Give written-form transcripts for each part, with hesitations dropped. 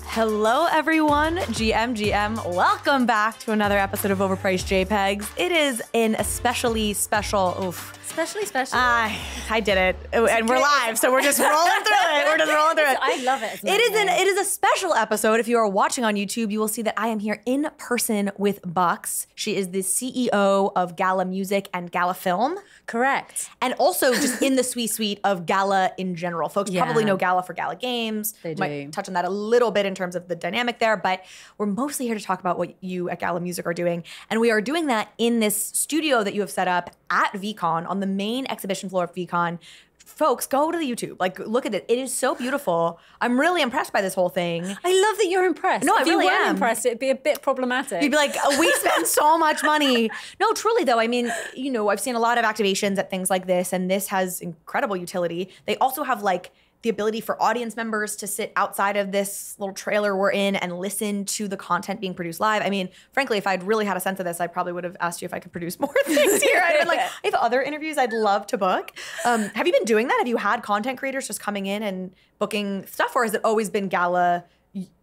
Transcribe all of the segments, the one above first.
Hello everyone, GM. Welcome back to another episode of Overpriced JPEGs. It is an especially special, Especially special. I did it, and we're live, so we're just rolling through it. I love it. It is a special episode. If you are watching on YouTube, you will see that I am here in person with Bucks. She is the CEO of Gala Music and Gala Film. Correct. And also just in the suite of Gala in general. Folks probably know Gala for Gala Games. They do. Might touch on that a little bit in terms of the dynamic there, but we're mostly here to talk about what you at Gala Music are doing. And we are doing that in this studio that you have set up at VCon, on the main exhibition floor of VCon. Folks, go to the YouTube. Like, look at it. It is so beautiful. I'm really impressed by this whole thing. I love that you're impressed. No, if I really you weren't am. impressed, it'd be a bit problematic. You'd be like, we spend so much money. No, truly though. I mean, you know, I've seen a lot of activations at things like this, and this has incredible utility. They also have like the ability for audience members to sit outside of this little trailer we're in and listen to the content being produced live. I mean, frankly, if I'd really had a sense of this, I probably would have asked you if I could produce more things here. I'd been like, I have other interviews I'd love to book. Have you been doing that? Have you had content creators just coming in and booking stuff, or has it always been Gala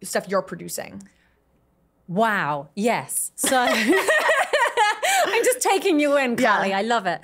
stuff you're producing? Wow. Yes. So I'm just taking you in, Carly. Yeah. I love it.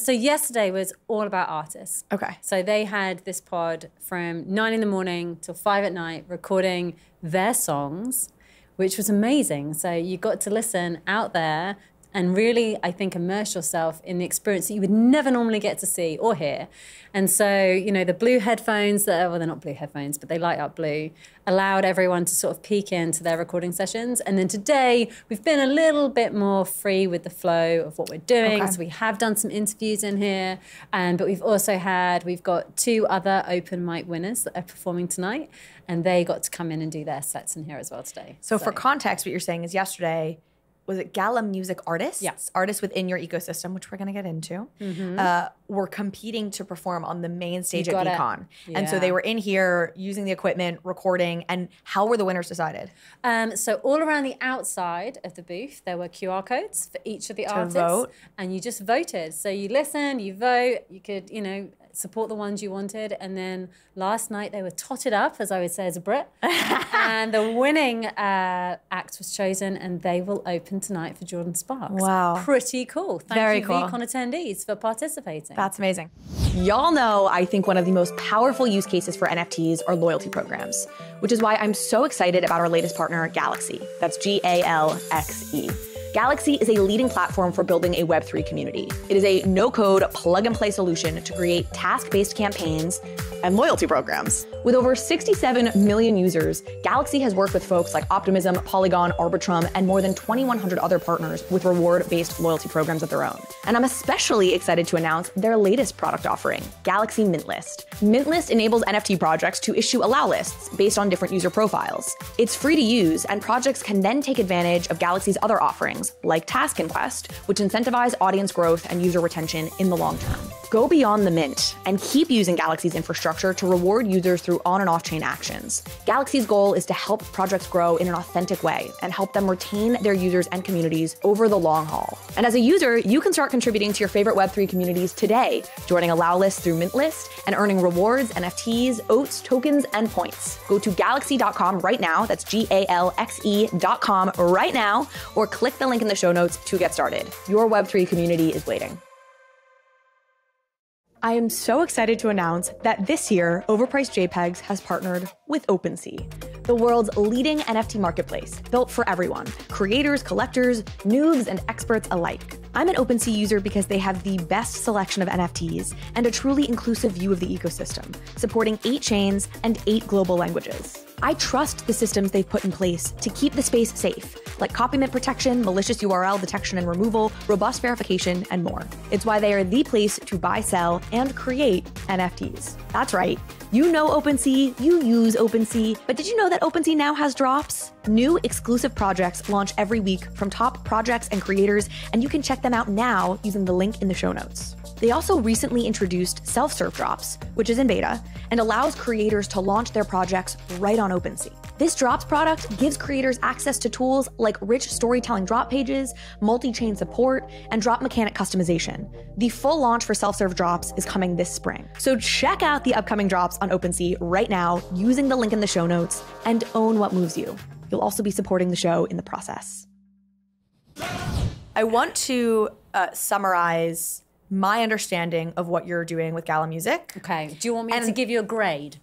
So yesterday was all about artists. Okay. So they had this pod from 9 in the morning till 5 at night recording their songs, which was amazing. So you got to listen out there and really, I think, immerse yourself in the experience that you would never normally get to see or hear. And so, you know, the blue headphones, well, they're not blue headphones, but they light up blue, allowed everyone to sort of peek into their recording sessions. And then today, we've been a little bit more free with the flow of what we're doing. Okay. So we have done some interviews in here, but we've got 2 other open mic winners that are performing tonight, and they got to come in and do their sets in here as well today. So for context, what you're saying is yesterday, was it Gala Music artists? Yes. Artists within your ecosystem, which we're going to get into, were competing to perform on the main stage at VCon. And so they were in here using the equipment, recording, and how were the winners decided? So all around the outside of the booth, there were QR codes for each of the artists. Vote. And you just voted. So you listened, you vote, you could, you know, support the ones you wanted. And then last night they were totted up, as I would say as a Brit. And the winning act was chosen, and they will open tonight for Jordan Sparks. Wow. Pretty cool. Very Thank you, cool. VCon attendees, for participating. That's amazing. Y'all know, I think one of the most powerful use cases for NFTs are loyalty programs, which is why I'm so excited about our latest partner, Galaxy. That's Galaxe. Galaxy is a leading platform for building a Web3 community. It is a no-code, plug-and-play solution to create task-based campaigns and loyalty programs. With over 67 million users, Galaxy has worked with folks like Optimism, Polygon, Arbitrum, and more than 2,100 other partners with reward-based loyalty programs of their own. And I'm especially excited to announce their latest product offering, Galaxy Mint List. Mint List enables NFT projects to issue allow lists based on different user profiles. It's free to use, and projects can then take advantage of Galaxy's other offerings, like Task and Quest, which incentivize audience growth and user retention in the long term. Go beyond the mint and keep using Galaxy's infrastructure to reward users through on and off-chain actions. Galaxy's goal is to help projects grow in an authentic way and help them retain their users and communities over the long haul. And as a user, you can start contributing to your favorite Web3 communities today, joining allow lists through Mint List and earning rewards, NFTs, oats, tokens, and points. Go to galaxy.com right now, that's Galaxe.com right now, or click the link in the show notes to get started. Your Web3 community is waiting. I am so excited to announce that this year, Overpriced JPEGs has partnered with OpenSea, the world's leading NFT marketplace, built for everyone, creators, collectors, noobs, and experts alike. I'm an OpenSea user because they have the best selection of NFTs and a truly inclusive view of the ecosystem, supporting 8 chains and 8 global languages. I trust the systems they've put in place to keep the space safe, like copyright protection, malicious URL detection and removal, robust verification, and more. It's why they are the place to buy, sell, and create NFTs. That's right. You know OpenSea, you use OpenSea, but did you know that OpenSea now has drops? New exclusive projects launch every week from top projects and creators, and you can check them out now using the link in the show notes. They also recently introduced self-serve drops, which is in beta, and allows creators to launch their projects right on OpenSea. This Drops product gives creators access to tools like rich storytelling drop pages, multi-chain support, and drop mechanic customization. The full launch for self-serve drops is coming this spring. So check out the upcoming drops on OpenSea right now using the link in the show notes and own what moves you. You'll also be supporting the show in the process. I want to summarize my understanding of what you're doing with Gala Music. Okay. Do you want me to give you a grade?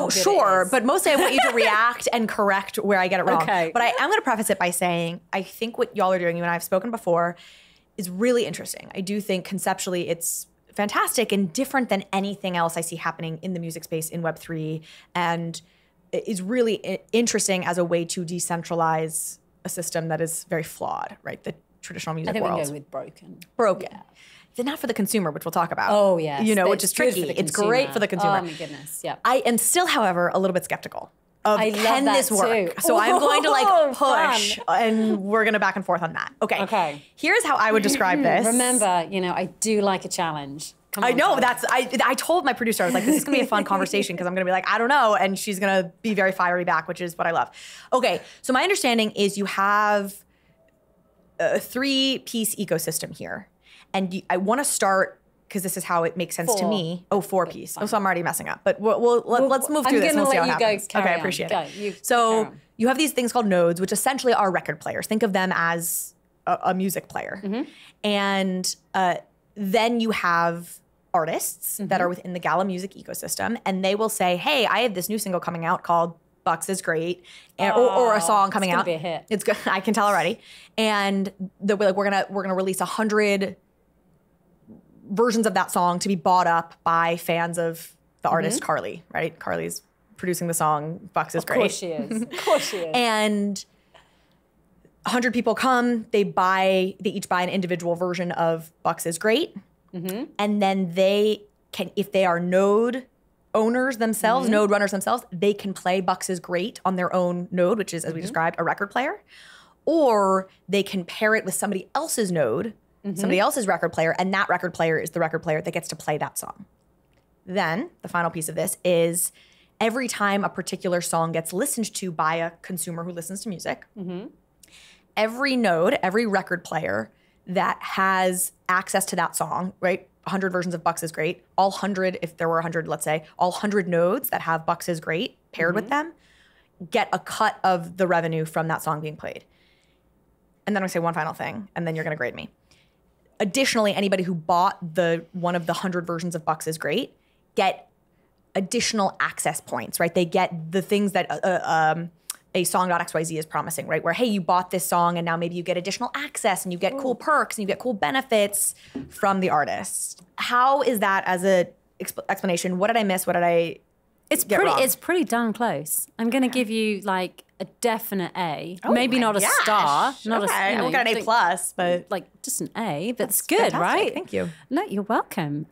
Sure. But mostly I want you to react and correct where I get it wrong. Okay. But I am going to preface it by saying I think what y'all are doing, you and I have spoken before, is really interesting. I do think conceptually it's fantastic and different than anything else I see happening in the music space in Web3, and is really interesting as a way to decentralize a system that is very flawed, right? The traditional music world. I think we go with broken. Broken. Yeah. They're not for the consumer, which we'll talk about. Oh, yes. Which is tricky. It's great for the consumer. Oh, my goodness. Yeah. I am still, however, a little bit skeptical of can this work? Too. So I'm going to push fun. and we're going to back and forth on that. Okay. Here's how I would describe this. Remember, I do like a challenge. Come on, I know I told my producer, I was like, this is going to be a fun conversation because I'm going to be like, I don't know. And she's going to be very fiery back, which is what I love. Okay. So my understanding is you have a 3-piece ecosystem here. And I want to start, because this is how it makes sense to me. Oh, 4-piece. Oh, so I'm already messing up. But let's move through this and we'll see how it happens. Okay, I appreciate it. So you have these things called nodes, which essentially are record players. Think of them as a music player. Mm-hmm. And then you have artists that are within the Gala Music ecosystem, and they will say, hey, I have this new single coming out called Bucks is Great, or a song coming out. It's gonna be a hit. It's good. I can tell already. And we're gonna release 100 versions of that song to be bought up by fans of the artist Carly. Right? Carly's producing the song Bucks is Great. Of course she is. Of course she is. And 100 people come. They each buy an individual version of Bucks is Great, and then they can, if they are node owners themselves, node runners themselves, they can play Bucks is Great on their own node, which is, as we described, a record player. Or they can pair it with somebody else's node, somebody else's record player, and that record player is the record player that gets to play that song. Then, the final piece of this is every time a particular song gets listened to by a consumer who listens to music, every node, every record player that has access to that song, right? 100 versions of Bucks is Great, all 100, if there were 100, let's say, all 100 nodes that have Bucks is Great paired with them get a cut of the revenue from that song being played. And then I say one final thing, and then you're going to grade me. Additionally, anybody who bought one of the 100 versions of Bucks is Great get additional access points, right? They get the things that a song.xyz is promising, right? Where, hey, you bought this song and now maybe you get additional access and you get cool perks and you get cool benefits from the artist. How is that as a explanation? What did I miss? What did I get wrong? It's pretty darn close. I'm going to give you like a definite A. Maybe not a star. Not okay. I got an A plus, but like just an A. That's good, fantastic. Right? Thank you. No, you're welcome.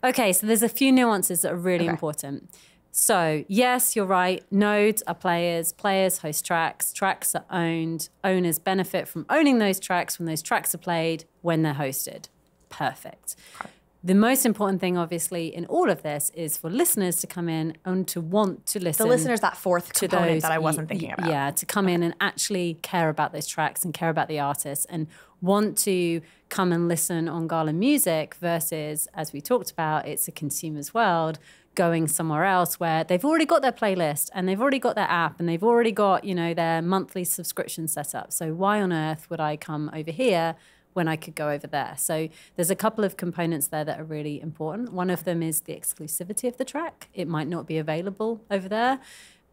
Okay, so there's a few nuances that are really important. So yes, you're right. Nodes are players. Players host tracks. Tracks are owned. Owners benefit from owning those tracks when those tracks are played, when they're hosted. Perfect. Okay. The most important thing, obviously, in all of this is for listeners to come in and to want to listen. The listeners, that fourth component that I wasn't thinking about. Yeah, to come in and actually care about those tracks and care about the artists and want to come and listen on Gala Music versus, as we talked about, it's a consumer's world, going somewhere else where they've already got their playlist and they've already got their app and they've already got, their monthly subscription set up. So why on earth would I come over here when I could go over there? So there's a couple of components there that are really important. One of them is the exclusivity of the track. It might not be available over there.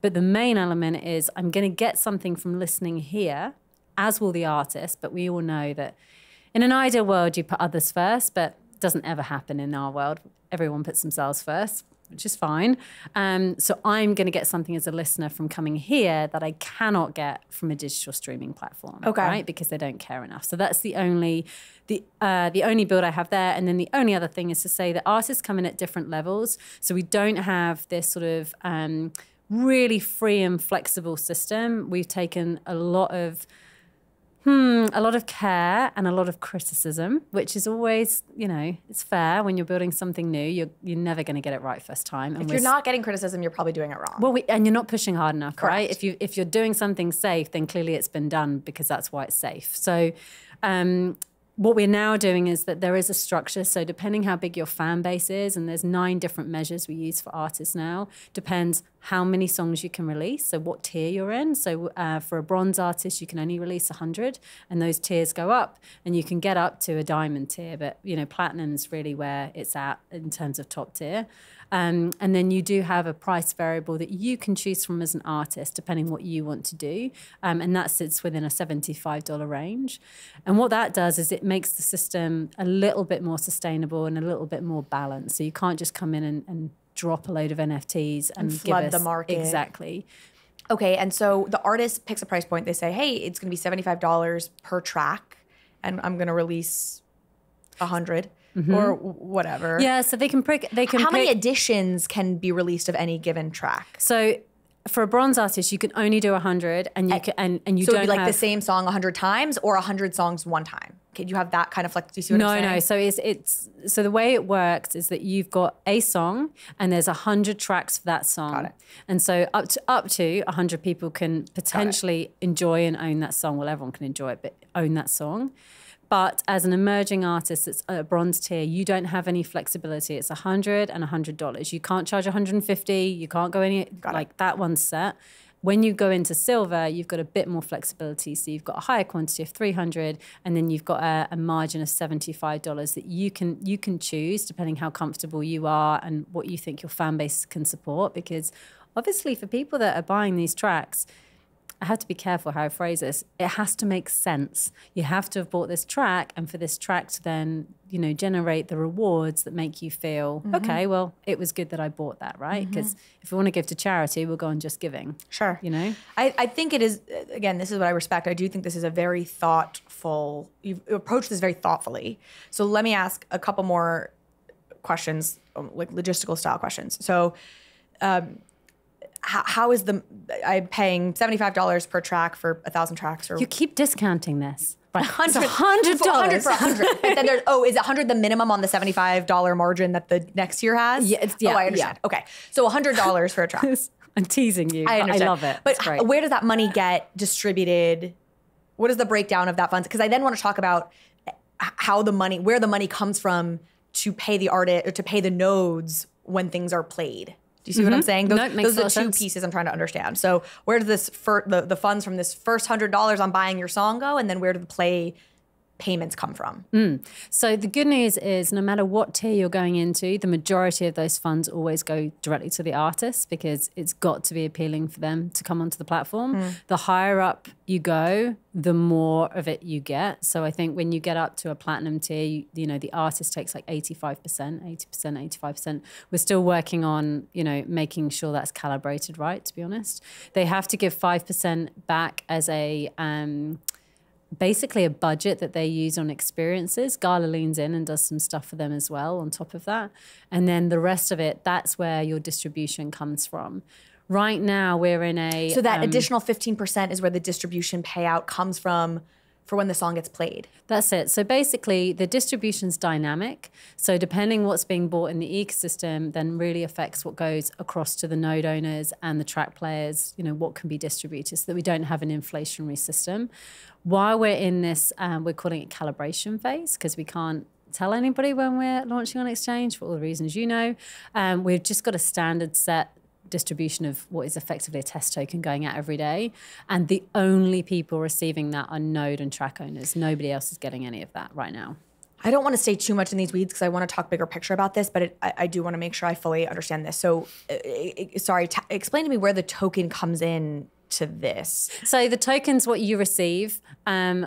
But the main element is I'm going to get something from listening here, as will the artist. But we all know that in an ideal world, you put others first, but it doesn't ever happen in our world. Everyone puts themselves first, which is fine. So I'm going to get something as a listener from coming here that I cannot get from a digital streaming platform, right? Because they don't care enough. So that's the only build I have there. And then the only other thing is to say that artists come in at different levels. So we don't have this sort of really free and flexible system. We've taken a lot of A lot of care and a lot of criticism, which is always, it's fair when you're building something new. You're never going to get it right first time. And if you're not getting criticism, you're probably doing it wrong. Well, and you're not pushing hard enough, Correct. right? If you're doing something safe, then clearly it's been done because that's why it's safe. So what we're now doing is that there is a structure. So depending how big your fan base is, and there's 9 different measures we use for artists now, depends how many songs you can release, so what tier you're in. So for a bronze artist, you can only release 100, and those tiers go up, and you can get up to a diamond tier, but platinum's really where it's at in terms of top tier. And then you do have a price variable that you can choose from as an artist, depending what you want to do. And that sits within a $75 range. And what that does is it makes the system a little bit more sustainable and a little bit more balanced. So you can't just come in and drop a load of NFTs and flood give us, the market. Exactly. Okay, and so the artist picks a price point. They say, hey, it's going to be $75 per track, and I'm going to release 100 or whatever. Yeah, so they can pick. How many editions can be released of any given track? So for a bronze artist, you can only do 100, and you can, and you so don't it'd be like have the same song 100 times or 100 songs one time. Can you have that kind of flex? Do you see what I'm saying? No. So it's so the way it works is that you've got a song and there's 100 tracks for that song. Got it. And so up to 100 people can potentially enjoy and own that song. Well, everyone can enjoy it, but own that song. But as an emerging artist that's a bronze tier, you don't have any flexibility. It's $100 and $100. You can't charge $150. You can't go any like that one's set. When you go into silver, you've got a bit more flexibility. So you've got a higher quantity of 300, and then you've got a margin of $75 that you can choose depending how comfortable you are and what you think your fan base can support. Because obviously for people that are buying these tracks, I have to be careful how I phrase this. It has to make sense. You have to have bought this track, and for this track to then, generate the rewards that make you feel, okay, well, it was good that I bought that, right? Because if we want to give to charity, we'll go on Just Giving. Sure. I think it is, again, this is what I respect. I do think this is a very thoughtful, you approach this very thoughtfully. So let me ask a couple more questions, like logistical style questions. So, how is I'm paying $75 per track for 1,000 tracks? Or you keep discounting this. Right. $100. $100 for 100. But then is 100 the minimum on the $75 margin that the next year has? Yeah. I understand. Yeah. Okay. So $100 for a track. I'm teasing you. I understand. I love it. But where does that money get distributed? What is the breakdown of that funds? Because I then want to talk about where the money comes from to pay the artist, or to pay the nodes when things are played. Do you see what I'm saying? Those are the two pieces I'm trying to understand. So where does the funds from this first $100 on buying your song go? And then where do the play payments come from? So the good news is no matter what tier you're going into, the majority of those funds always go directly to the artist because it's got to be appealing for them to come onto the platform. The higher up you go, the more of it you get. So I think when you get up to a platinum tier, the artist takes like 85%, 80%, 85%. We're still working on, making sure that's calibrated right, to be honest. They have to give 5% back as a... basically a budget that they use on experiences. Gala leans in and does some stuff for them as well on top of that. And then the rest of it, that's where your distribution comes from. Right now we're in a... So that additional 15% is where the distribution payout comes from for when the song gets played. That's it. So basically the distribution's dynamic. So depending what's being bought in the ecosystem then really affects what goes across to the node owners and the track players, what can be distributed so that we don't have an inflationary system. While we're in this, we're calling it calibration phase because we can't tell anybody when we're launching on exchange for all the reasons we've just got a standard set distribution of what is effectively a test token going out every day. And the only people receiving that are node and track owners. Nobody else is getting any of that right now. I don't want to stay too much in these weeds because I want to talk bigger picture about this, but I do want to make sure I fully understand this. So, explain to me where the token comes in to this. So the token's what you receive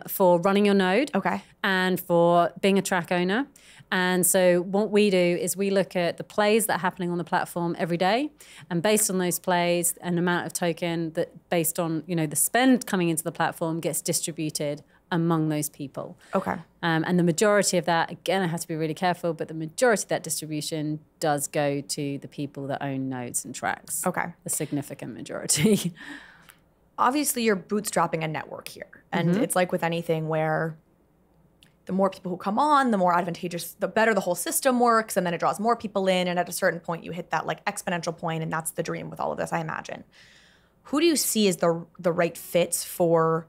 for running your node. Okay. And for being a track owner. And so what we do is we look at the plays that are happening on the platform every day. And based on those plays, an amount of token that based on, the spend coming into the platform gets distributed among those people. Okay. And the majority of that, again, I have to be really careful, but the majority of that distribution does go to the people that own nodes and tracks. Okay. A significant majority. obviously you're bootstrapping a network here. And it's like with anything where the more people who come on, the more advantageous, the better the whole system works, and then it draws more people in, and at a certain point you hit that like exponential point, and that's the dream with all of this, I imagine. Who do you see as the right fits for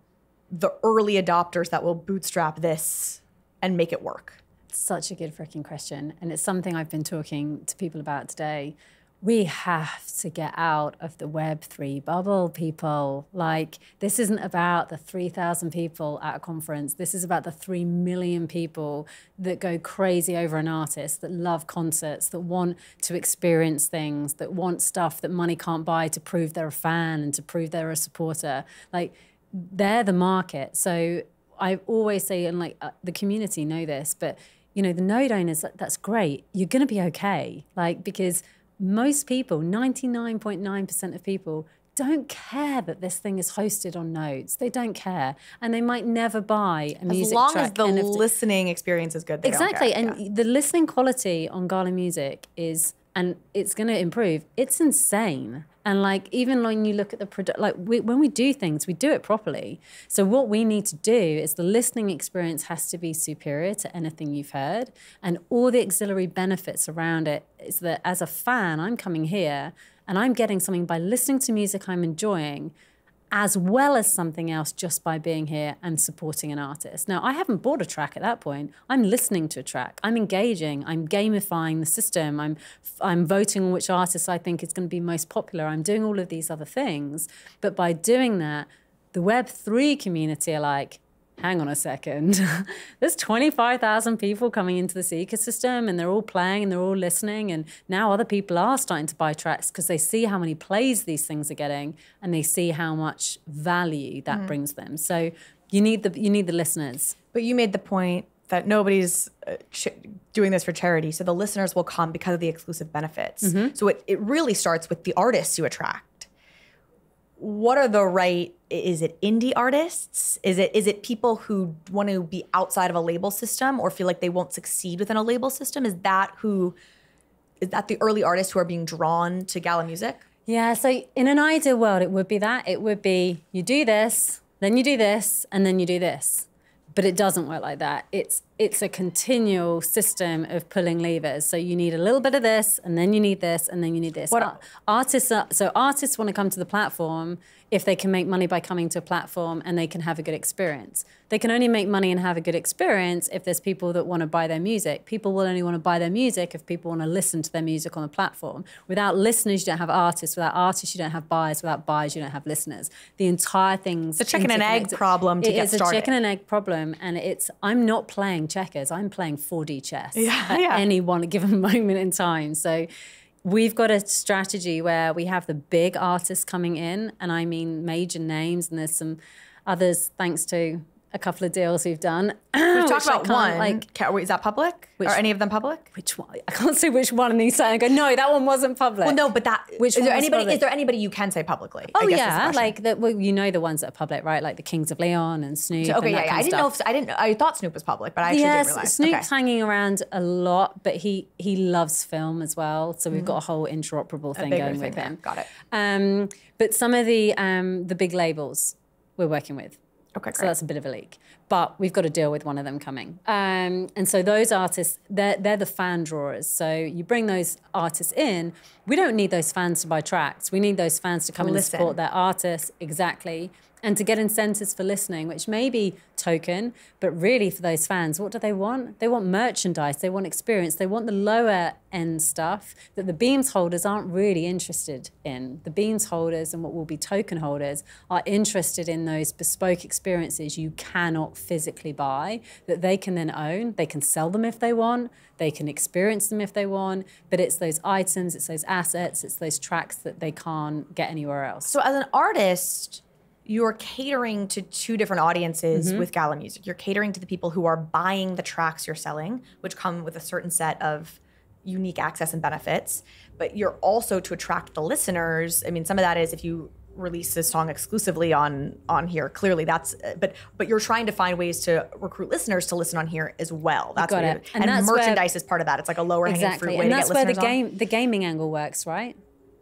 the early adopters that will bootstrap this and make it work? Such a good freaking question. And it's something I've been talking to people about today. We have to get out of the Web3 bubble, people. Like, this isn't about the 3,000 people at a conference. This is about the 3 million people that go crazy over an artist, that love concerts, that want to experience things, that want stuff that money can't buy to prove they're a fan and to prove they're a supporter. Like, they're the market. So I always say, and like the community know this, but you know, the node owners, that's great. You're going to be okay. Like, because most people, 99.9% of people, don't care that this thing is hosted on nodes. They don't care. And they might never buy a music track. As long as the listening experience is good, they exactly. don't care. And the listening quality on Gala Music is, and it's going to improve, it's insane. And like, even when you look at the when we do things, we do it properly. So what we need to do is the listening experience has to be superior to anything you've heard. And all the auxiliary benefits around it is that as a fan, I'm coming here and I'm getting something by listening to music I'm enjoying, as well as something else just by being here and supporting an artist. Now, I haven't bought a track at that point. I'm listening to a track. I'm engaging. I'm gamifying the system. I'm voting on which artist I think is going to be most popular. I'm doing all of these other things. But by doing that, the Web3 community are like, hang on a second. There's 25,000 people coming into this ecosystem and they're all playing and they're all listening. And now other people are starting to buy tracks because they see how many plays these things are getting and they see how much value that brings them. So you need the listeners. But you made the point that nobody's doing this for charity. So the listeners will come because of the exclusive benefits. So it really starts with the artists you attract. What are the right, is it indie artists? Is it people who want to be outside of a label system or feel like they won't succeed within a label system? Is that the early artists who are being drawn to Gala Music? Yeah, so in an ideal world, it would be that. It would be you do this, then you do this, and then you do this. But it doesn't work like that. It's a continual system of pulling levers. So you need a little bit of this, and then you need this, and then you need this. Artists want to come to the platform if they can make money by coming to a platform and they can have a good experience. They can only make money and have a good experience if there's people that want to buy their music. People will only want to buy their music if people want to listen to their music on the platform. Without listeners, you don't have artists. Without artists, you don't have buyers. Without buyers, you don't have listeners. The entire thing's it's a chicken and egg problem to get started. It is a chicken and egg problem, and I'm not playing checkers. I'm playing 4D chess at any one given moment in time. So we've got a strategy where we have the big artists coming in, and I mean major names, and there's some others thanks to a couple of deals we've done. We've talked about one. Is that public? Are any of them public? Which one? I can't say which one. And he's saying, no, that one wasn't public. Well, no, but is there anybody you can say publicly? Oh, yeah. Like, you know the ones that are public, right? Like the Kings of Leon and Snoop. So, okay, and I thought Snoop was public, but I actually didn't realize. Snoop's hanging around a lot, but he loves film as well. So we've got a whole interoperable thing going with him. Got it. But some of the big labels we're working with. Okay, great. So that's a bit of a leak. But we've got to deal with one of them coming. And so those artists, they're the fan drawers. So you bring those artists in. We don't need those fans to buy tracks. We need those fans to come in and support their artists. Exactly. And to get incentives for listening, which may be token, but really for those fans, what do they want? They want merchandise, they want experience, they want the lower end stuff that the Beams holders aren't really interested in. The Beams holders and what will be token holders are interested in those bespoke experiences you cannot physically buy, that they can then own. They can sell them if they want, they can experience them if they want, but it's those items, it's those assets, it's those tracks that they can't get anywhere else. So as an artist, you're catering to two different audiences with Gala Music. You're catering to the people who are buying the tracks you're selling, which come with a certain set of unique access and benefits. But you're also to attract the listeners. I mean, some of that is if you release this song exclusively on here, clearly that's, but you're trying to find ways to recruit listeners to listen on here as well. That's what and merchandise is part of that. It's like a lower hanging fruit way to get listeners on. And that's where the gaming angle works, right?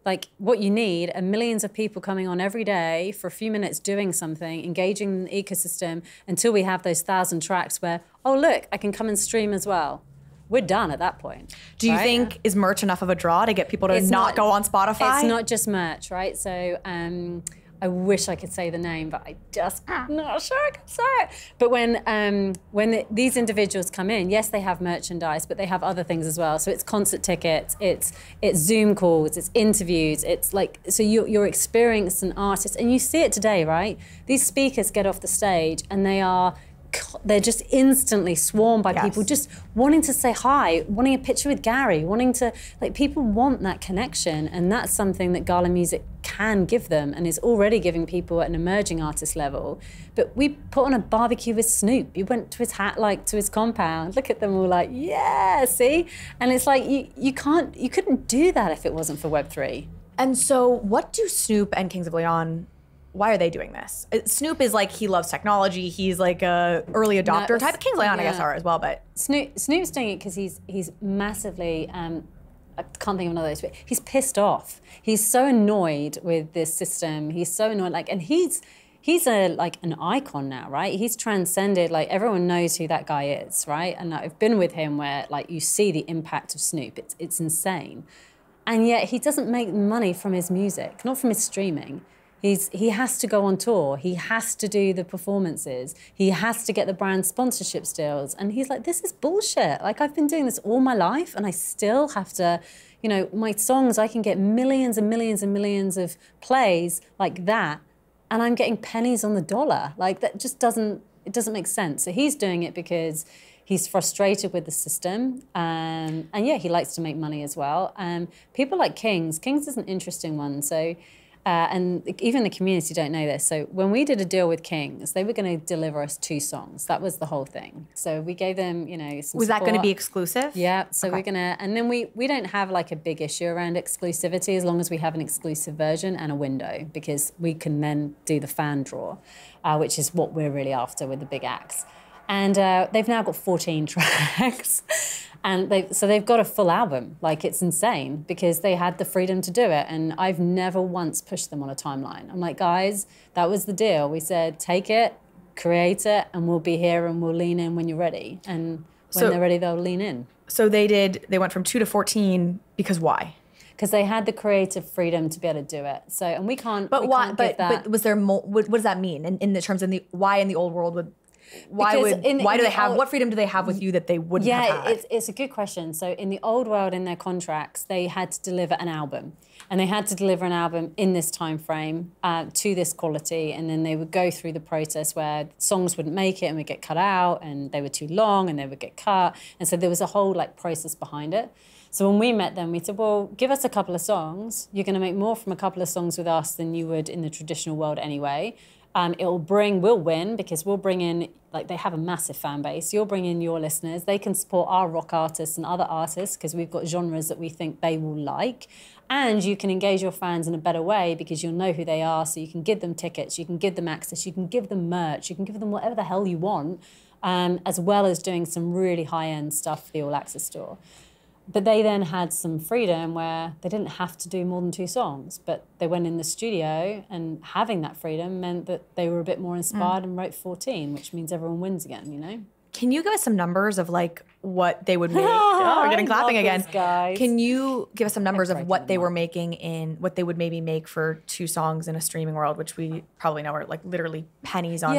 Like what you need are millions of people coming on every day for a few minutes doing something, engaging the ecosystem until we have those 1,000 tracks where, oh, look, I can come and stream as well. We're done at that point. Do you think, is merch enough of a draw to get people to not go on Spotify? It's not just merch, right? So I wish I could say the name, but I'm not sure I can say it. But when these individuals come in, yes, they have merchandise, but they have other things as well. So it's concert tickets, it's Zoom calls, it's interviews, it's like, so you're experiencing an artist, and you see it today, right? These speakers get off the stage and they're just instantly swarmed by people just wanting to say hi, wanting a picture with Gary, wanting to, like, people want that connection, and that's something that Gala Music can give them and is already giving people at an emerging artist level. But we put on a barbecue with Snoop. You went to his to his compound, look at them all like, yeah, see? And it's like, you couldn't do that if it wasn't for Web3. And so what do Snoop and Kings of Leon, why are they doing this? Snoop is like, he loves technology. He's like a early adopter type. Kings of Leon, I guess, are as well, but. Snoop's doing it because he's massively, I can't think of another, but he's pissed off. He's so annoyed with this system. He's so annoyed, and he's an icon now, right? He's transcended, everyone knows who that guy is, right? And I've been with him where you see the impact of Snoop. It's insane. And yet he doesn't make money from his music, not from his streaming. He has to go on tour. He has to do the performances. He has to get the brand sponsorship deals. And he's like, this is bullshit. I've been doing this all my life and I still have to, my songs, I can get millions and millions and millions of plays like that. And I'm getting pennies on the dollar. That just doesn't make sense. So he's doing it because he's frustrated with the system. And yeah, he likes to make money as well. People like Kings is an interesting one. So, and even the community don't know this. So when we did a deal with Kings, they were going to deliver us 2 songs. That was the whole thing. So we gave them, some Was that going to support. be exclusive? Yeah. So we're going to, and then we don't have a big issue around exclusivity as long as we have an exclusive version and a window, because we can then do the fan draw, which is what we're really after with the big acts. And they've now got 14 tracks. And they've got a full album. It's insane because they had the freedom to do it. And I've never once pushed them on a timeline. I'm like, guys, that was the deal. We said, take it, create it, and we'll be here and we'll lean in when you're ready. And when they're ready, they'll lean in. So they went from 2 to 14 because why? Because they had the creative freedom to be able to do it. So, and we can't. But why? But was there more? What does that mean in the terms of why in the old world would? Why do they have, what freedom do they have with you that they wouldn't have had? Yeah, it's a good question. So in the old world, in their contracts, they had to deliver an album. And they had to deliver an album in this time frame to this quality. And then they would go through the process where songs wouldn't make it and would get cut out, and they were too long and they would get cut. And so there was a whole process behind it. So when we met them, we said, well, give us a couple of songs. You're going to make more from a couple of songs with us than you would in the traditional world anyway. We'll win because we'll bring in, they have a massive fan base. You'll bring in your listeners. They can support our rock artists and other artists because we've got genres that we think they will like. And you can engage your fans in a better way because you'll know who they are. So you can give them tickets, you can give them access, you can give them merch, you can give them whatever the hell you want, as well as doing some really high-end stuff for the All Access store. But they then had some freedom where they didn't have to do more than 2 songs, but they went in the studio, and having that freedom meant that they were a bit more inspired and wrote 14, which means everyone wins again, Can you give us some numbers of what they would make? Oh, we're getting clapping again. Can you give us some numbers of what they were making what they would maybe make for 2 songs in a streaming world, which we probably know are literally pennies on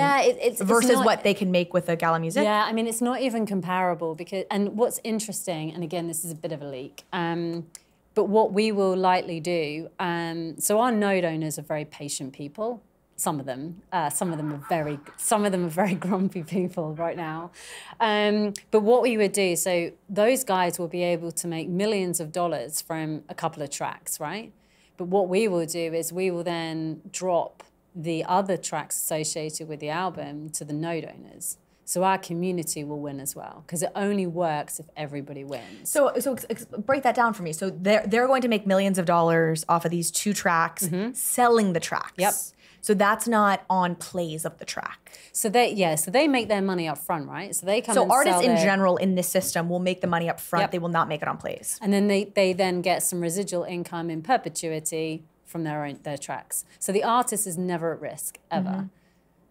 versus what they can make with a Gala Music? Yeah, I mean, it's not even comparable and what's interesting, and again, this is a bit of a leak, but what we will likely do, so our node owners are very patient people. Some of them are very grumpy people right now. But what we would do, so those guys will be able to make millions of dollars from a couple of tracks, right? But what we will do is we will then drop the other tracks associated with the album to the node owners. So our community will win as well, because it only works if everybody wins. So break that down for me. So they're going to make millions of dollars off of these 2 tracks, selling the tracks. Yep. So that's not on plays of the track. So they make their money up front, right? So they come. So and artists sell in their, general in this system will make the money up front. Yep. They will not make it on plays. and then they then get some residual income in perpetuity from their tracks. So the artist is never at risk ever.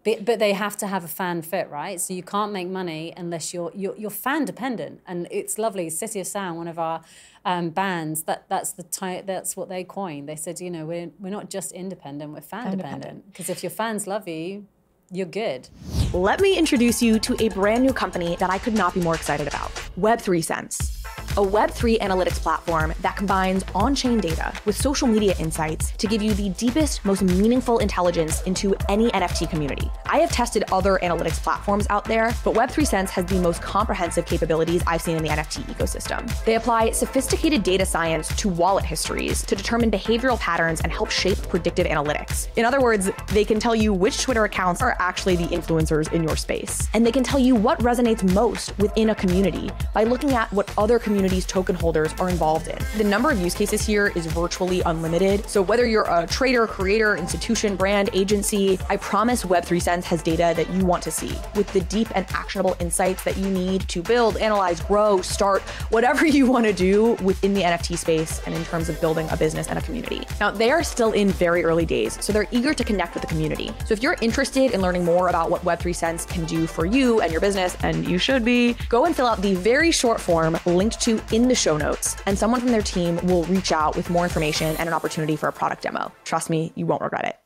But they have to have a fan fit, right? So you can't make money unless you're fan dependent. And it's lovely. City of Sound, one of our bands, that's what they coined. They said, we're not just independent, we're fan dependent. Because if your fans love you, you're good. Let me introduce you to a brand new company that I could not be more excited about, Web3 Sense. A Web3 analytics platform that combines on-chain data with social media insights to give you the deepest, most meaningful intelligence into any NFT community. I have tested other analytics platforms out there, but Web3 Sense has the most comprehensive capabilities I've seen in the NFT ecosystem. They apply sophisticated data science to wallet histories to determine behavioral patterns and help shape predictive analytics. In other words, they can tell you which Twitter accounts are actually the influencers in your space. And they can tell you what resonates most within a community by looking at what other communities token holders are involved in. The number of use cases here is virtually unlimited. So whether you're a trader, creator, institution, brand, agency, I promise Web3 Sense has data that you want to see with the deep and actionable insights that you need to build, analyze, grow, start, whatever you want to do within the NFT space and in terms of building a business and a community. Now, they are still in very early days, so they're eager to connect with the community. So if you're interested in learning more about what Web3 Sense can do for you and your business, and you should be, go and fill out the very short form linked to in the show notes, and someone from their team will reach out with more information and an opportunity for a product demo. Trust me, you won't regret it.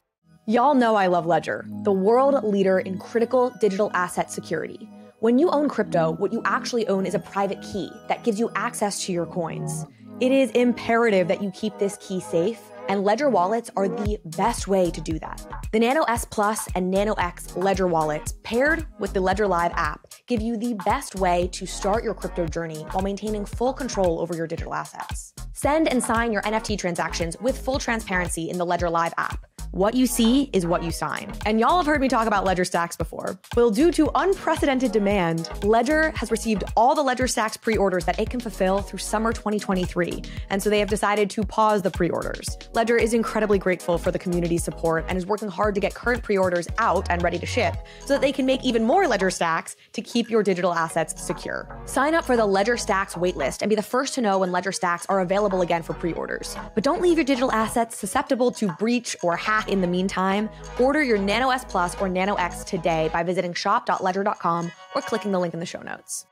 Y'all know I love Ledger, the world leader in critical digital asset security. When you own crypto, what you actually own is a private key that gives you access to your coins. It is imperative that you keep this key safe, and Ledger wallets are the best way to do that. The Nano S Plus and Nano X Ledger wallets, paired with the Ledger Live app, give you the best way to start your crypto journey while maintaining full control over your digital assets. Send and sign your NFT transactions with full transparency in the Ledger Live app. What you see is what you sign. And y'all have heard me talk about Ledger Stacks before. Well, due to unprecedented demand, Ledger has received all the Ledger Stacks pre-orders that it can fulfill through summer 2023. And so they have decided to pause the pre-orders. Ledger is incredibly grateful for the community's support and is working hard to get current pre-orders out and ready to ship so that they can make even more Ledger Stacks to keep your digital assets secure. Sign up for the Ledger Stacks waitlist and be the first to know when Ledger Stacks are available again for pre-orders. But don't leave your digital assets susceptible to breach or hack in the meantime. Order your Nano S Plus or Nano X today by visiting shop.ledger.com or clicking the link in the show notes.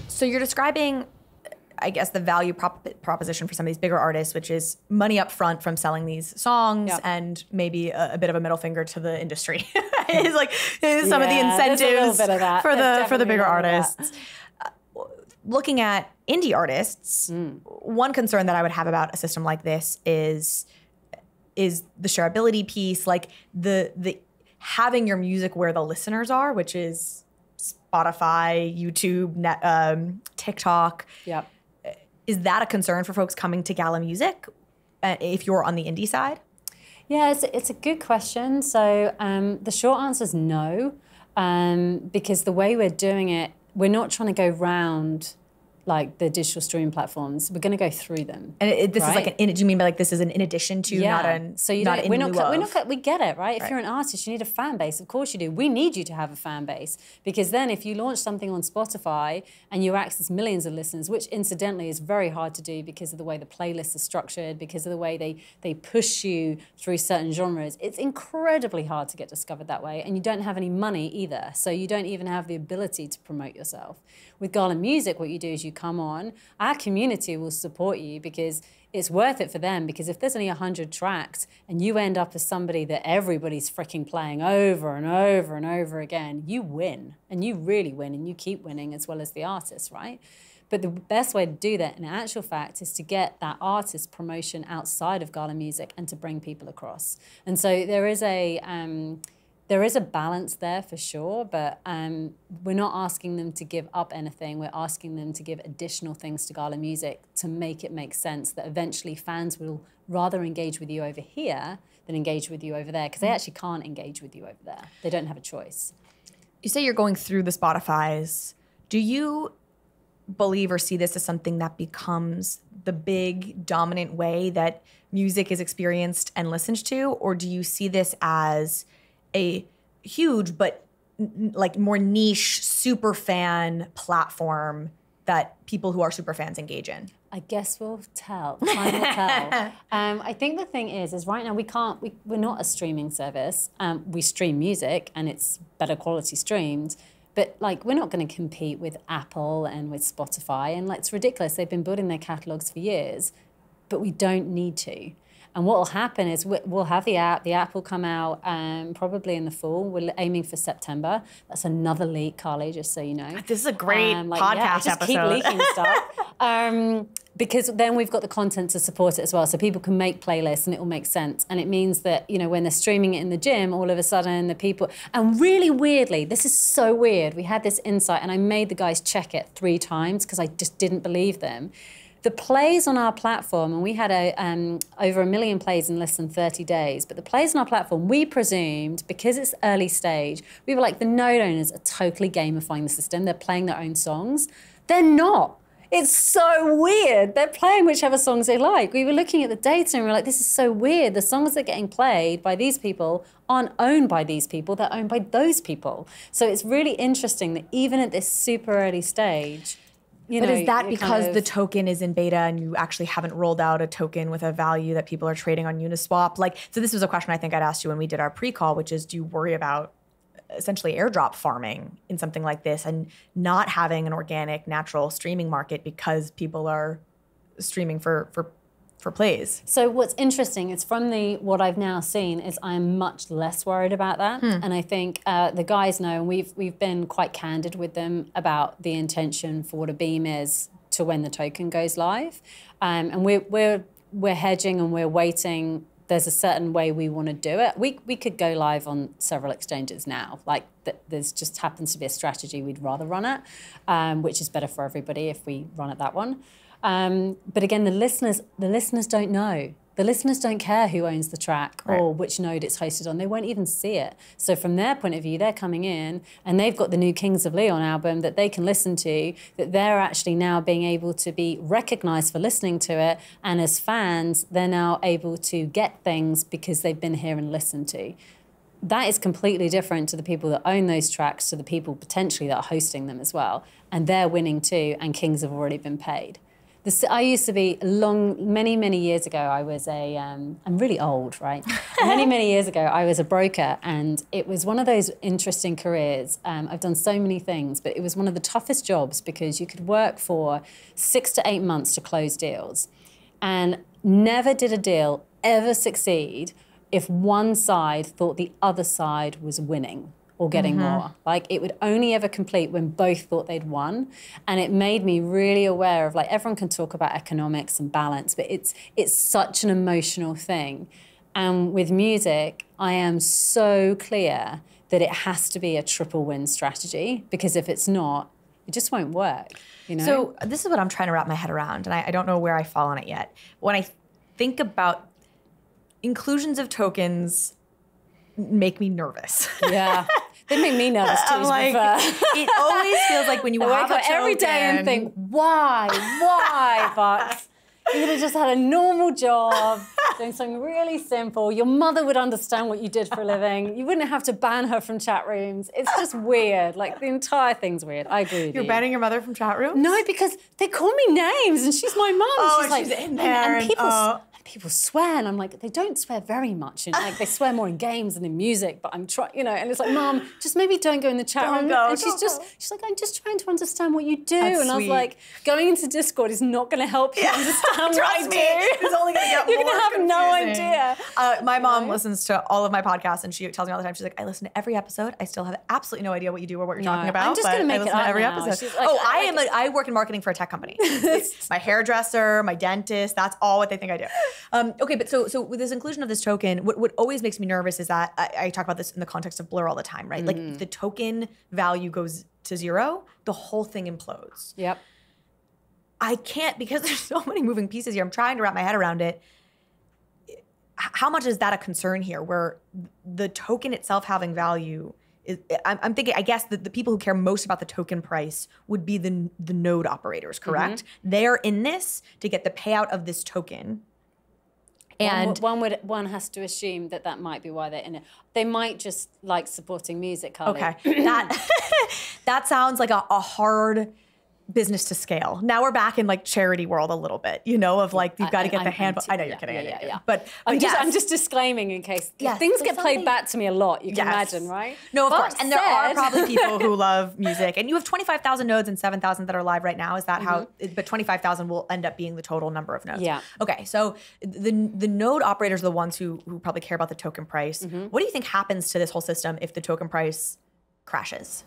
So you're describing, I guess, the value proposition for some of these bigger artists, which is money up front from selling these songs and maybe a bit of a middle finger to the industry. It's like some of the incentives for the bigger artists. Looking at indie artists, one concern that I would have about a system like this is the shareability piece, like the having your music where the listeners are, which is Spotify, YouTube, TikTok. Yep. Is that a concern for folks coming to Gala Music if you're on the indie side? Yeah, it's a good question. So the short answer is no, because the way we're doing it, we're not trying to go round like the digital streaming platforms. We're going to go through them. And this is like do you mean by like this is an in addition to, not an so you not don't, in we're lieu not, of? we get it, right? If you're an artist, you need a fan base. Of course you do. We need you to have a fan base, because then if you launch something on Spotify and you access millions of listeners, which incidentally is very hard to do because of the way the playlists are structured, because of the way they push you through certain genres, it's incredibly hard to get discovered that way. And you don't have any money either. So you don't even have the ability to promote yourself. With Gala Music, what you do is you come on, our community will support you because it's worth it for them, because if there's only 100 tracks and you end up as somebody that everybody's freaking playing over and over and over again, you win, and you really win, and you keep winning as well as the artist, right? But the best way to do that in actual fact is to get that artist promotion outside of Gala Music and to bring people across. And so there is a balance there for sure, but we're not asking them to give up anything. We're asking them to give additional things to Gala Music to make it make sense that eventually fans will rather engage with you over here than engage with you over there, because they actually can't engage with you over there. They don't have a choice. You say you're going through the Spotifys. Do you believe or see this as something that becomes the big dominant way that music is experienced and listened to? Or do you see this as a huge but like more niche super fan platform that people who are super fans engage in? I guess we'll tell. Time will tell. I think the thing is right now we're not a streaming service. We stream music and it's better quality streamed. But like, we're not going to compete with Apple and with Spotify. And like, it's ridiculous. They've been building their catalogs for years, but we don't need to. And what will happen is we'll have the app. The app will come out probably in the fall. We're aiming for September. That's another leak, Carly, just so you know. This is a great podcast just keep leaking stuff. Because then we've got the content to support it as well. So people can make playlists and it will make sense. And it means that, you know, when they're streaming it in the gym, all of a sudden the people, and really weirdly, this is so weird. We had this insight and I made the guys check it 3 times because I just didn't believe them. The plays on our platform, and we had over 1 million plays in less than 30 days, but the plays on our platform, we presumed, because it's early stage, we were like, the node owners are totally gamifying the system. They're playing their own songs. They're not. It's so weird. They're playing whichever songs they like. We were looking at the data and we were like, this is so weird. The songs that are getting played by these people aren't owned by these people. They're owned by those people. So it's really interesting that even at this super early stage, but is that because the token is in beta and you actually haven't rolled out a token with a value that people are trading on Uniswap? Like, so this was a question I think I'd asked you when we did our pre-call, which is, do you worry about essentially airdrop farming in something like this and not having an organic, natural streaming market because people are streaming for plays? So what's interesting is from what I've now seen is I'm much less worried about that. And I think the guys know, and we've been quite candid with them about the intention for what a beam is to when the token goes live. And we're hedging and we're waiting. There's a certain way we want to do it. We could go live on several exchanges now. Like there's just happens to be a strategy we'd rather run it, which is better for everybody if we run it that one. But again, the listeners don't know. The listeners don't care who owns the track or which node it's hosted on. They won't even see it. So from their point of view, they're coming in and they've got the new Kings of Leon album that they can listen to, that they're actually now being able to be recognized for listening to it. And as fans, they're now able to get things because they've been here and listened to. That is completely different to the people that own those tracks, to the people potentially that are hosting them as well. And they're winning too, and Kings have already been paid. I used to be many years ago, I was I'm really old, right? many years ago, I was a broker, and it was one of those interesting careers. I've done so many things, but it was one of the toughest jobs because you could work for 6 to 8 months to close deals. And never did a deal ever succeed if one side thought the other side was winning or getting more. Like, it would only ever complete when both thought they'd won. And it made me really aware of, like, everyone can talk about economics and balance, but it's such an emotional thing. And with music, I am so clear that it has to be a triple win strategy, because if it's not, it just won't work, you know? So this is what I'm trying to wrap my head around, and I don't know where I fall on it yet. When I think about inclusions of tokens, make me nervous. Yeah. They make me nervous too. Like, it always feels like when you have a token every day and think, why, Bucks? You could have just had a normal job, doing something really simple. Your mother would understand what you did for a living. You wouldn't have to ban her from chat rooms. It's just weird. Like, the entire thing's weird. I agree with you. You're banning your mother from chat rooms? No, because they call me names and she's my mum. Oh, she's like, in there. And people swear, and I'm like, they don't swear very much. And like, they swear more in games than in music, but I'm trying, you know, and it's like, Mum, just maybe don't go in the chat room. And she's like, I'm just trying to understand what you do. That's and I was sweet. like, going into Discord is not going to help you understand what I do. It's only going to get You're more going to have confusing. no idea. My mom listens to all of my podcasts, and she tells me all the time, she's like, I listen to every episode. I still have absolutely no idea what you do or what you're talking about. I'm just going to make I it listen up to every now. episode. Like, I work in marketing for a tech company. It's my hairdresser, my dentist, that's all what they think I do. Okay, but so with this inclusion of this token, what always makes me nervous is that I talk about this in the context of Blur all the time, right? Like, if the token value goes to zero, the whole thing implodes. Yep. I can't, because there's so many moving pieces here. I'm trying to wrap my head around it. How much is that a concern here, where the token itself having value I'm thinking, I guess the people who care most about the token price would be the node operators, correct? They're in this to get the payout of this token. And one has to assume that might be why they're in it. They might just like supporting music, Carly. Okay, that sounds like a hard business to scale. Now we're back in like charity world a little bit, you know, of like you've got to get the handbook. I know you're kidding. Yeah. But I'm just disclaiming in case things get played back to me a lot. You can imagine, right? No, of course. And there are probably people who love music, and you have 25,000 nodes and 7,000 that are live right now. Is that how? But 25,000 will end up being the total number of nodes. Yeah. Okay. So the node operators are the ones who probably care about the token price. What do you think happens to this whole system if the token price crashes?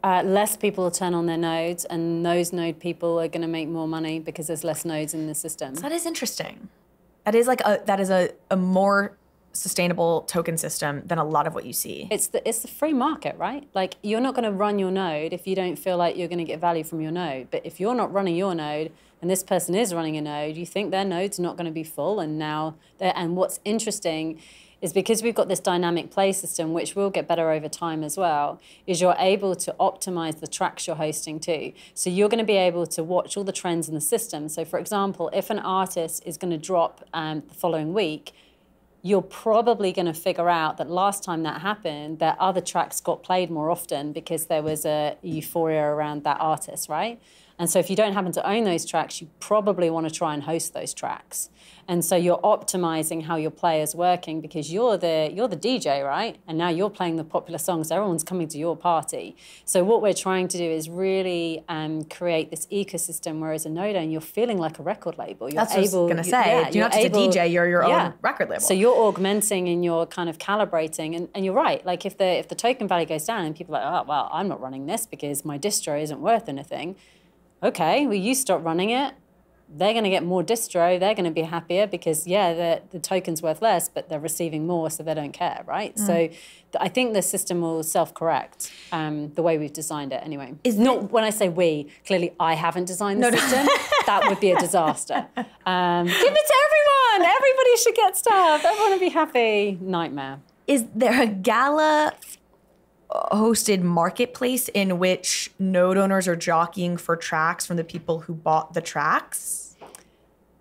Less people will turn on their nodes, and those node people are going to make more money because there's less nodes in the system. So that is interesting. That is a more sustainable token system than a lot of what you see. It's the free market, right? Like, you're not going to run your node if you don't feel like you're going to get value from your node. But if you're not running your node and this person is running a node, you think their node's not going to be full, and what's interesting is because we've got this dynamic play system, which will get better over time as well, is you're able to optimize the tracks you're hosting too. So you're going to be able to watch all the trends in the system. So for example, if an artist is going to drop the following week, you're probably going to figure out that last time that happened, their other tracks got played more often because there was a euphoria around that artist, right? And so if you don't happen to own those tracks, you probably want to try and host those tracks. And so you're optimizing how your play is working because you're the DJ, right? And now you're playing the popular songs. Everyone's coming to your party. So what we're trying to do is really create this ecosystem where as a node owner, you're feeling like a record label. That's what I was going to say. You're not just a DJ, you're your own record label. So you're augmenting and you're kind of calibrating. And you're right. Like if the token value goes down and people are like, oh, well, I'm not running this because my distro isn't worth anything. Okay, well, you stop running it. They're going to get more distro. They're going to be happier because, the token's worth less, but they're receiving more, so they don't care, right? So I think the system will self-correct the way we've designed it anyway. When I say we, clearly I haven't designed the system. That would be a disaster. Give it to everyone. Everybody should get stuff. Everyone will be happy. Nightmare. Is there a Gala hosted marketplace in which node owners are jockeying for tracks from the people who bought the tracks?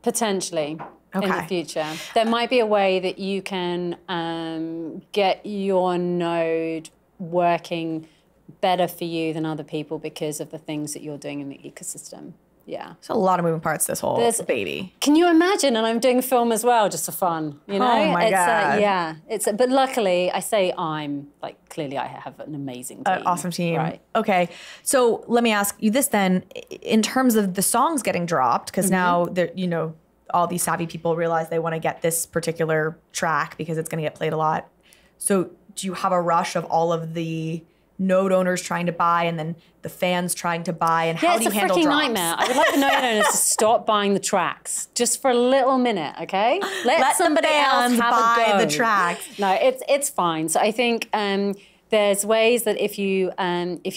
Potentially in the future. There might be a way that you can get your node working better for you than other people because of the things that you're doing in the ecosystem. Yeah. There's a lot of moving parts to this whole baby. Can you imagine? And I'm doing film as well, just for fun, you know? Oh my God. Yeah. But luckily, I say clearly I have an amazing team. Awesome team. Right. Okay. So let me ask you this then, in terms of the songs getting dropped, because now all these savvy people realize they want to get this particular track because it's going to get played a lot. So do you have a rush of all of the node owners trying to buy and then the fans trying to buy, and how do you handle drops? It's a freaking nightmare. I would like the node owners to stop buying the tracks just for a little minute, okay? Let somebody else buy the tracks. No, it's fine. So I think there's ways that if you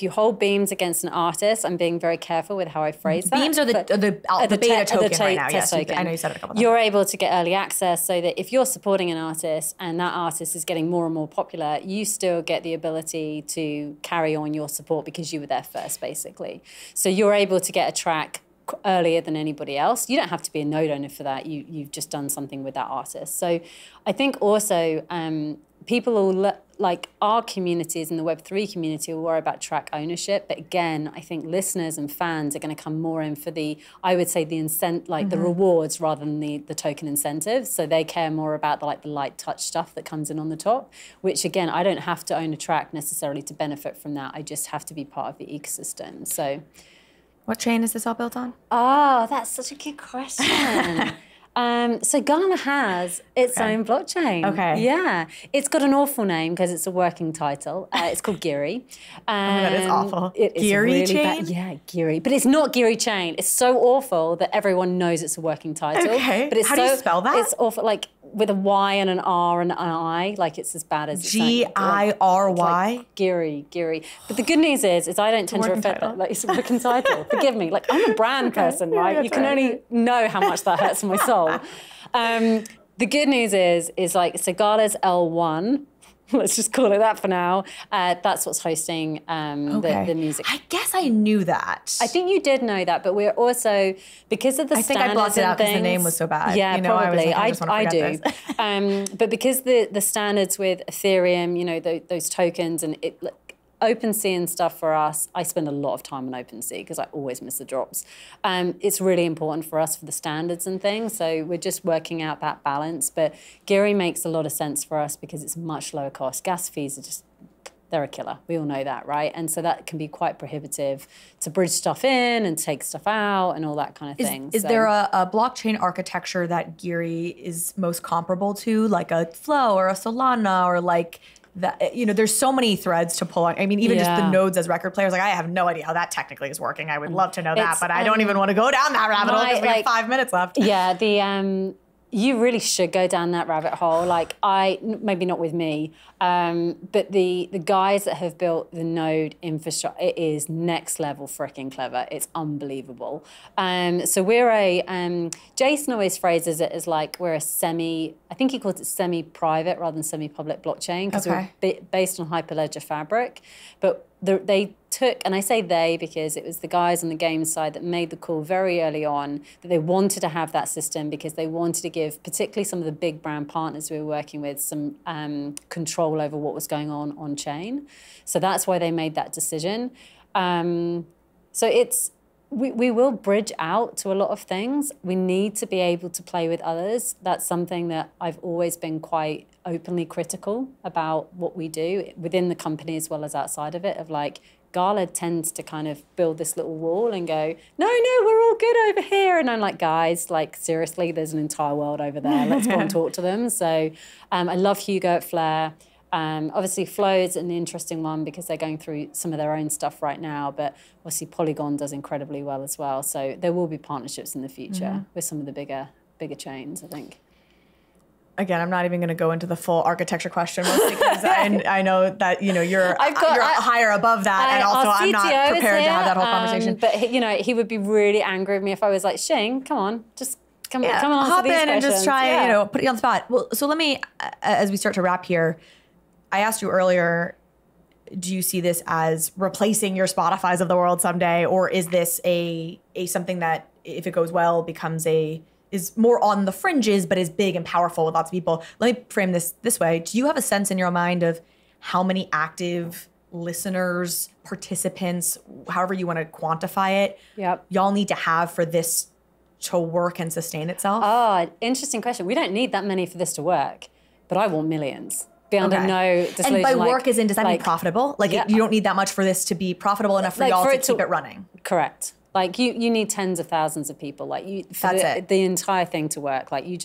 hold beams against an artist, I'm being very careful with how I phrase that. Beams are the beta token right now. Yes, token. I know you said it a couple times. You're able to get early access so that if you're supporting an artist and that artist is getting more and more popular, you still get the ability to carry on your support because you were there first, basically. So you're able to get a track earlier than anybody else. You don't have to be a node owner for that. You've just done something with that artist. So I think also people will, like our communities in the Web3 community, will worry about track ownership. But again, I think listeners and fans are going to come more in for the rewards rather than the token incentives. So they care more about the light touch stuff that comes in on the top, which again, I don't have to own a track necessarily to benefit from that. I just have to be part of the ecosystem. So what chain is this all built on? Oh, that's such a good question. So Gala has its own blockchain. Okay. Yeah. It's got an awful name because it's a working title. It's called Geary. That is awful. Geary really chain? Yeah, Geary. But it's not Geary chain. It's so awful that everyone knows it's a working title. Okay. But it's How do you spell that? It's awful, with a Y and an R and an I. It's as bad as Giry? Geary. But the good news is I don't tend to refer to that. It's a working title. Forgive me. I'm a brand person, right? Yeah, you can only know how much that hurts my soul. The good news is so Gala's L1 let's just call it that for now. That's what's hosting the music. I guess I knew that. I think you did know that, but we're also, because of the standards, I think I blocked it out because the name was so bad. Yeah, you know, probably. I do. But because the standards with Ethereum, you know, those tokens and OpenSea and stuff for us, I spend a lot of time on OpenSea because I always miss the drops. It's really important for us for the standards and things. So we're just working out that balance. But Geary makes a lot of sense for us because it's much lower cost. Gas fees are just, they're a killer. We all know that, right? And so that can be quite prohibitive to bridge stuff in and take stuff out and all that kind of thing. Is there a blockchain architecture that Geary is most comparable to, like a Flow or a Solana or like that? You know, there's so many threads to pull on. I mean, even just the nodes as record players, like I have no idea how that technically is working. I would love to know that, but I don't even want to go down that rabbit hole because we have 5 minutes left. Yeah, you really should go down that rabbit hole. Like maybe not with me, but the guys that have built the node infrastructure, it is next level freaking clever. It's unbelievable. So we're Jason always phrases it as like we're I think he calls it semi-private rather than semi-public blockchain because we're based on Hyperledger Fabric. But they took, and I say they because it was the guys on the game side that made the call very early on that they wanted to have that system because they wanted to give particularly some of the big brand partners we were working with some control over what was going on chain. So that's why they made that decision. So we will bridge out to a lot of things. We need to be able to play with others. That's something that I've always been quite openly critical about what we do within the company as well as outside of it, of like, Gala tends to kind of build this little wall and go, no, we're all good over here. And I'm like, guys, like seriously, there's an entire world over there. Let's go and talk to them. So I love Hugo at Flare. Obviously, Flow is an interesting one because they're going through some of their own stuff right now, but obviously Polygon does incredibly well as well. So there will be partnerships in the future with some of the bigger chains, I think. Again, I'm not even going to go into the full architecture question mostly because I know that you're higher above that, and also I'm not prepared to have that whole conversation. But he would be really angry with me if I was like, Shing, come on, just come on, hop in and just try, put you on the spot. Well, so let me, as we start to wrap here, I asked you earlier, do you see this as replacing your Spotifys of the world someday, or is this a something that, if it goes well, is more on the fringes, but is big and powerful with lots of people? Let me frame this way. Do you have a sense in your mind of how many active listeners, participants, however you want to quantify it, y'all need to have for this to work and sustain itself? Oh, interesting question. We don't need that many for this to work, but I want millions. Beyond no disillusion. And by work as in, does that mean profitable? Like you don't need that much for this to be profitable enough for y'all to keep it running? Correct. Like you need tens of thousands of people. Like the entire thing to work. Like you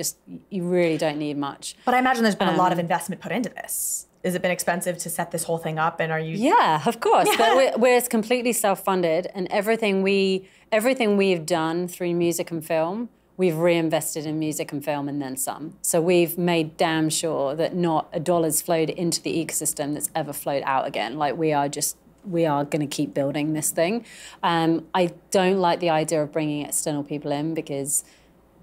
really don't need much. But I imagine there's been a lot of investment put into this. Has it been expensive to set this whole thing up? And are you? Yeah, of course. But we're completely self-funded, and everything we've done through music and film, we've reinvested in music and film and then some. So we've made damn sure that not a dollar's flowed into the ecosystem that's ever flowed out again. Like we are going to keep building this thing. I don't like the idea of bringing external people in because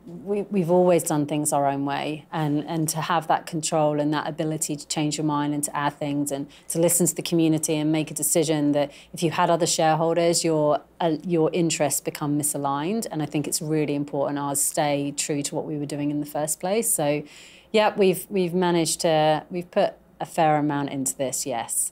we've always done things our own way, and to have that control and that ability to change your mind and to add things and to listen to the community and make a decision that if you had other shareholders, your interests become misaligned. And I think it's really important ours stay true to what we were doing in the first place. So yeah, we've put a fair amount into this, yes.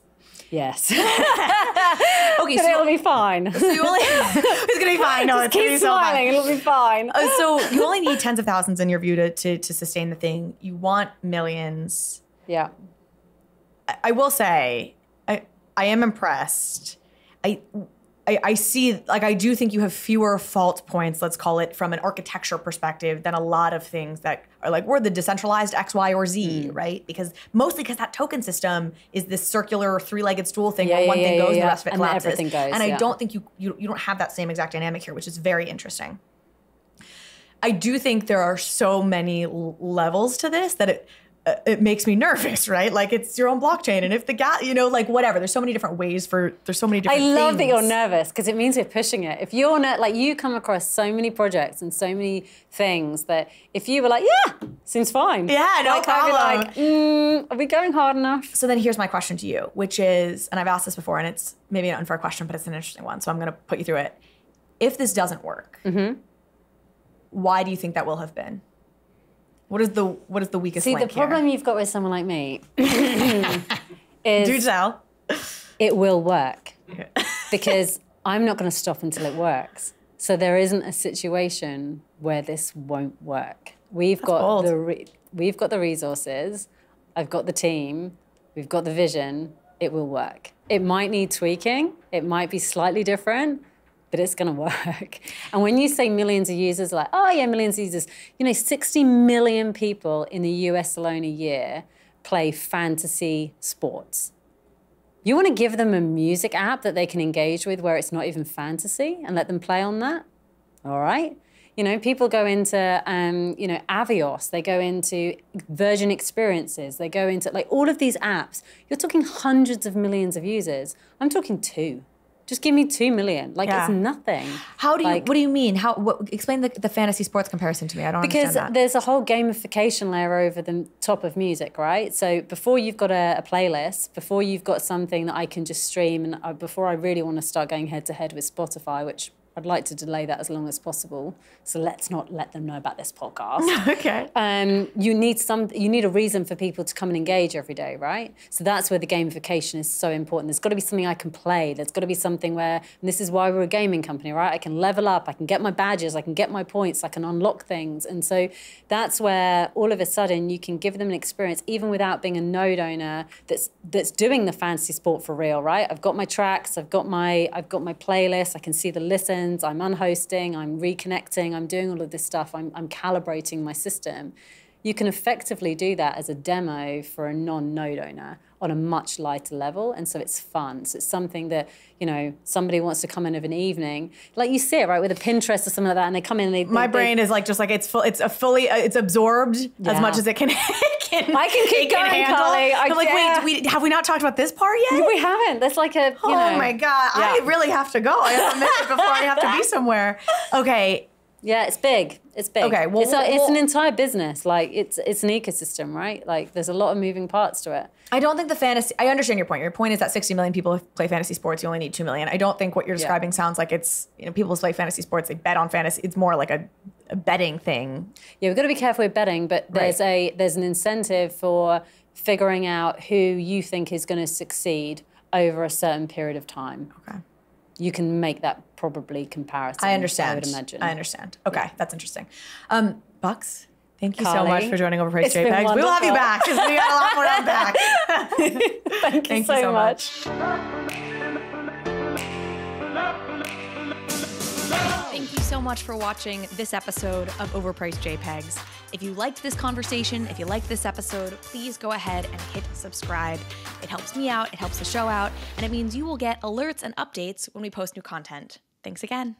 Yes. Okay, so it'll be fine. So you only it's gonna be fine. No, it's keep smiling. It'll be fine. So you only need tens of thousands in your view to sustain the thing. You want millions. Yeah. I will say, I am impressed. I see, like, I do think you have fewer fault points, let's call it, from an architecture perspective than a lot of things that are like, we're the decentralized X, Y, or Z, right? Mostly because that token system is this circular three-legged stool thing where one thing goes and the rest of it collapses. Everything goes, and I don't think you don't have that same exact dynamic here, which is very interesting. I do think there are so many levels to this that it makes me nervous, right? Like, it's your own blockchain, and if the guy, like, whatever. There's so many different ways there's so many different things. I love that you're nervous because it means we're pushing it. If you're like, you come across so many projects and so many things that if you were like, yeah, seems fine. Yeah, no problem. I'd be like, are we going hard enough? So then here's my question to you, which is, and I've asked this before, and it's maybe an unfair question, but it's an interesting one. So I'm going to put you through it. If this doesn't work, why do you think that will have been? What is the weakest link See, the problem you've got with someone like me is Do tell. it will work because I'm not going to stop until it works. So there isn't a situation where this won't work. We've got the resources. I've got the team. We've got the vision. It will work. It might need tweaking. It might be slightly different, but it's going to work. And when you say millions of users, like, oh yeah, millions of users, 60 million people in the US alone a year play fantasy sports. You want to give them a music app that they can engage with where it's not even fantasy and let them play on that? All right. People go into, Avios, they go into Virgin Experiences, they go into like all of these apps. You're talking hundreds of millions of users. I'm talking 2. Just give me 2 million. It's nothing. How do you? What do you mean? Explain the fantasy sports comparison to me. I don't understand that. Because there's a whole gamification layer over the top of music, right? So before you've got a playlist, before you've got something that I can just stream, and before I really want to start going head to head with Spotify, which I'd like to delay that as long as possible. So let's not let them know about this podcast. Okay. You need a reason for people to come and engage every day, right? So that's where the gamification is so important. There's got to be something I can play. There's got to be something where, and this is why we're a gaming company, right? I can level up, I can get my badges, I can get my points, I can unlock things. And so that's where all of a sudden you can give them an experience, even without being a node owner that's doing the fantasy sport for real, right? I've got my tracks, I've got my playlist, I can see the listen. I'm unhosting, I'm reconnecting, I'm doing all of this stuff, I'm calibrating my system. You can effectively do that as a demo for a non-node owner on a much lighter level, and so it's fun. So it's something that, somebody wants to come in of an evening, like you see it, right, with a Pinterest or something like that, and they come in and My brain is it's absorbed as much as it can. I can keep going, handle. Carly. Wait, have we not talked about this part yet? We haven't. There's like a, Oh my God, yeah. I really have to go. I have a minute before I have to be somewhere. Okay. Yeah, it's big. It's big. Okay, well, it's an entire business. It's an ecosystem, right? There's a lot of moving parts to it. I don't think I understand your point. Your point is that 60 million people play fantasy sports. You only need 2 million. I don't think what you're describing sounds like it's, people play fantasy sports. They bet on fantasy. It's more like a betting thing. Yeah, we've got to be careful with betting, but there's an incentive for figuring out who you think is going to succeed over a certain period of time. Okay. You can make that probably comparison. I understand. I would imagine. I understand. Okay, that's interesting. Bucks, thank you so Carly, much for joining Overpriced been JPEGs. We will have you back because we got a lot more to unpack. Thank you so much. Thank you so much for watching this episode of Overpriced JPEGs. If you liked this conversation, if you liked this episode, please go ahead and hit subscribe. It helps me out, it helps the show out, and it means you will get alerts and updates when we post new content. Thanks again.